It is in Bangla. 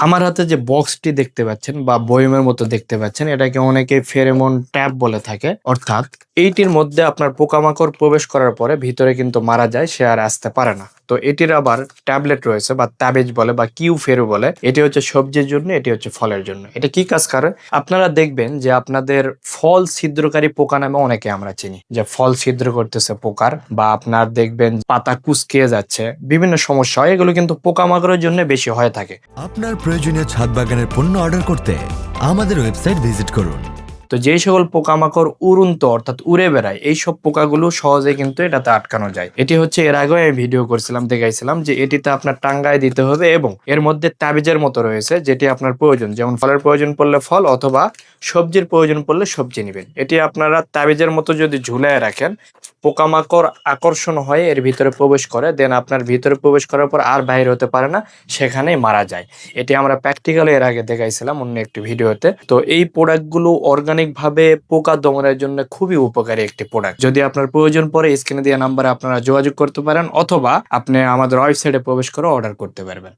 আমার হাতে যে বক্সটি দেখতে পাচ্ছেন বা বয়মের মতো দেখতে পাচ্ছেন, এটাকে অনেকে ফেরোমন ট্র্যাপ বলে থাকে। অর্থাৎ এইটির মধ্যে আপনার পোকামাকড় প্রবেশ করার পরে ভিতরে কিন্তু মারা যায়, সে আর আসতে পারে না। তো এটির আবার ট্যাবলেট রয়েছে বা তাবিজ বলে বা কিউ ফেরু বলে। এটি হচ্ছে সবজির জন্য, এটি হচ্ছে ফলের জন্য। এটা কি কাজ করে? আপনারা দেখবেন যে আপনাদের ফল ছিদ্রকারী পোকা নামে অনেকে আমরা চিনি, যে ফল ছিদ্র করতেছে পোকার, বা আপনার দেখবেন পাতা কুঁচকে যাচ্ছে, বিভিন্ন সমস্যা হয়। এগুলো কিন্তু পোকামাকড়ের জন্য বেশি হয়ে থাকে। আপনার প্রয়োজনীয় ছাদ বাগানের পণ্য অর্ডার করতে আমাদের ওয়েবসাইট ভিজিট করুন। তো যেই সকল পোকামাকড় উড়ন্ত অর্থাৎ উড়ে বেড়ায়, এইসব পোকাগুলো সহজে কিন্তু এটাতে আটকানো যায়। এটি হচ্ছে এর আগেও আমি ভিডিও করছিলাম, দেখাইছিলাম যে এটিতে আপনার টাঙ্গায় দিতে হবে এবং এর মধ্যে তাবিজের মতো রয়েছে, যেটি আপনার প্রয়োজন। যেমন ফলের প্রয়োজন পড়লে ফল, অথবা সবজির প্রয়োজন পড়লে সবজি নেবেন। এটি আপনারা তাবিজের মতো যদি ঝুলায় রাখেন, পোকামাকড় আকর্ষণ হয়ে এর ভিতরে প্রবেশ করে, দেন আপনার ভিতরে প্রবেশ করার পর আর বাইরে হতে পারে না, সেখানেই মারা যায়। এটি আমরা প্র্যাকটিক্যালি এর আগে দেখাইছিলাম অন্য একটি ভিডিওতে। তো এই প্রোডাক্টগুলো অর্গানিক ভাবে পোকা দমনের জন্য খুবই উপকারী একটি প্রোডাক্ট। যদি আপনার প্রয়োজন পড়ে, স্ক্রিনে দেওয়া নাম্বারে আপনারা যোগাযোগ করতে পারেন, অথবা আপনি আমাদের ওয়েবসাইটে প্রবেশ করে অর্ডার করতে পারবেন।